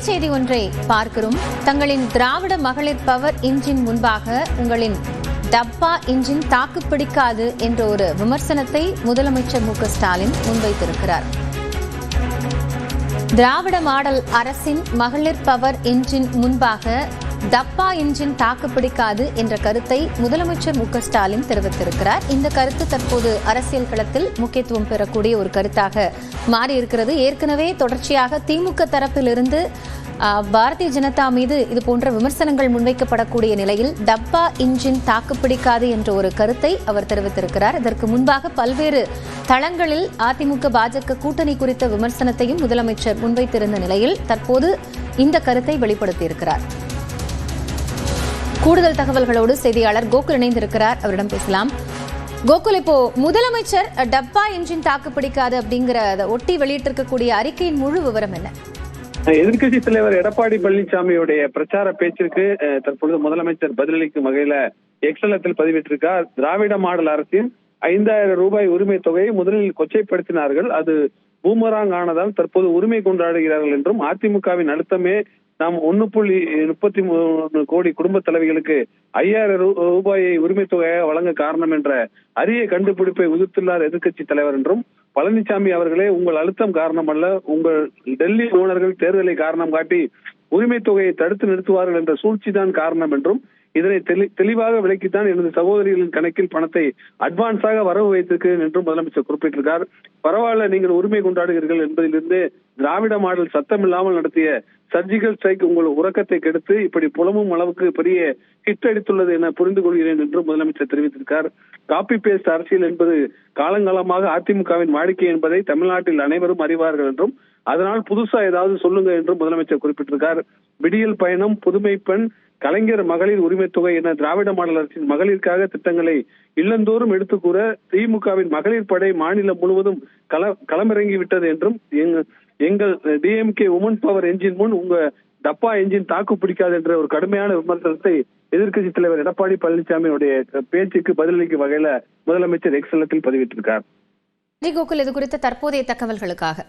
செய்தி ஒன்றை பார்க்கிறோம். தங்களின் திராவிட மகளிர் பவர் இன்ஜின் முன்பாக உங்களின் டப்பா இன்ஜின் தாக்குப்பிடிக்காது என்ற ஒரு விமர்சனத்தை முதலமைச்சர் மு.க.ஸ்டாலின் முன்வைத்திருக்கிறார். திராவிட மாடல் அரசின் மகளிர் பவர் இன்ஜின் முன்பாக டப்பா இன்ஜின் தாக்குப்பிடிக்காது என்ற கருத்தை முதலமைச்சர் மு.க.ஸ்டாலின் தெரிவித்திருக்கிறார். இந்த கருத்து தற்போது அரசியல் களத்தில் முக்கியத்துவம் பெறக்கூடிய ஒரு கருத்தாக மாறியிருக்கிறது. ஏற்கனவே தொடர்ச்சியாக திமுக தரப்பிலிருந்து பாரதிய ஜனதா மீது இதுபோன்ற விமர்சனங்கள் முன்வைக்கப்படக்கூடிய நிலையில் டப்பா இன்ஜின் தாக்குப்பிடிக்காது என்ற ஒரு கருத்தை அவர் தெரிவித்திருக்கிறார். இதற்கு முன்பாக பல்வேறு தளங்களில் அதிமுக பாஜக கூட்டணி குறித்த விமர்சனத்தையும் முதலமைச்சர் முன்வைத்திருந்த நிலையில் தற்போது இந்த கருத்தை வெளிப்படுத்தியிருக்கிறார். கூடுதல் தகவல்களோடு செய்தியாளர் கோகுல் இணைந்திருக்கிறார். அவரிடம் பேசலாம். கோகுல், இப்போ முதலமைச்சர் டப்பா இன்ஜின் தாக்குப்பிடிக்காது அப்படிங்கிற ஒட்டி வெளியிட்டிருக்கக்கூடிய அறிக்கையின் முழு விவரம் என்ன? எதிர்க்கட்சி தலைவர் எடப்பாடி பழனிசாமியுடைய பிரச்சார பேச்சிற்கு தற்பொழுது முதலமைச்சர் பதிலளிக்கும் வகையில எக்ஸலத்தில் பதிவிட்டிருக்கார். திராவிட மாடல் அரசின் 5000 ரூபாய் உரிமை தொகையை முதலில் கொச்சைப்படுத்தினார்கள். அது பூமராங் ஆனதால் தற்போது உரிமை கொண்டாடுகிறார்கள் என்றும், அதிமுகவின் அழுத்தமே நாம் 1.33 கோடி குடும்ப தலைவிகளுக்கு 5000 ரூபாயை உரிமை தொகையாக வழங்க காரணம் என்ற அரிய கண்டுபிடிப்பை உதிர்த்துள்ளார் எதிர்க்கட்சி தலைவர் என்றும், பழனிசாமி அவர்களே உங்கள் அழுத்தம் காரணம் அல்ல, உங்கள் டெல்லி ஓனர்கள் தேர்தலை காரணம் காட்டி உரிமை தொகையை தடுத்து நிறுத்துவார்கள் என்ற சூழ்ச்சிதான் காரணம் என்றும், இதனை தெளிவாக விளக்கித்தான் எனது சகோதரிகளின் கணக்கில் பணத்தை அட்வான்ஸாக வரவு வைத்திருக்கிறேன் என்றும் முதலமைச்சர் குறிப்பிட்டிருக்கார். பரவாயில்ல, நீங்கள் உரிமை கொண்டாடுகிறீர்கள் என்பதிலிருந்து திராவிட மாடல் சத்தமில்லாமல் நடத்திய சர்ஜிக்கல் ஸ்ட்ரைக் உங்கள் உறக்கத்தை கெடுத்து இப்படி புலமும் அளவுக்கு பெரிய ஹிட் அடித்துள்ளது என புரிந்து கொள்கிறேன் என்றும் முதலமைச்சர் தெரிவித்திருக்கார். காப்பி பேஸ்ட் அரசியல் என்பது காலங்காலமாக அதிமுகவின் வாடிக்கை என்பதை தமிழ்நாட்டில் அனைவரும் அறிவார்கள் என்றும், அதனால் புதுசா ஏதாவது சொல்லுங்க என்றும் முதலமைச்சர் குறிப்பிட்டிருக்கார். விடியல் பயணம், புதுமை பெண், கலைஞர் மகளிர் உரிமை தொகை என திராவிட மாடல் அரசின் மகளிருக்காக திட்டங்களை இல்லந்தோறும் எடுத்து கூற திமுகவின் மகளிர் படை மாநிலம் முழுவதும் களமிறங்கி விட்டது என்றும், எங்கள் டிஎம்கே உமன் பவர் என்ஜின் முன் உங்க டப்பா என்ஜின் தாக்கு பிடிக்காது என்ற ஒரு கடுமையான விமர்சனத்தை எதிர்க்கட்சி தலைவர் எடப்பாடி பழனிசாமியுடைய பேச்சுக்கு பதிலளிக்கும் வகையில முதலமைச்சர் எக்ஸலத்தில் பதிவிட்டிருக்கார். கோகுல், இது குறித்த தற்போதைய தகவல்களுக்காக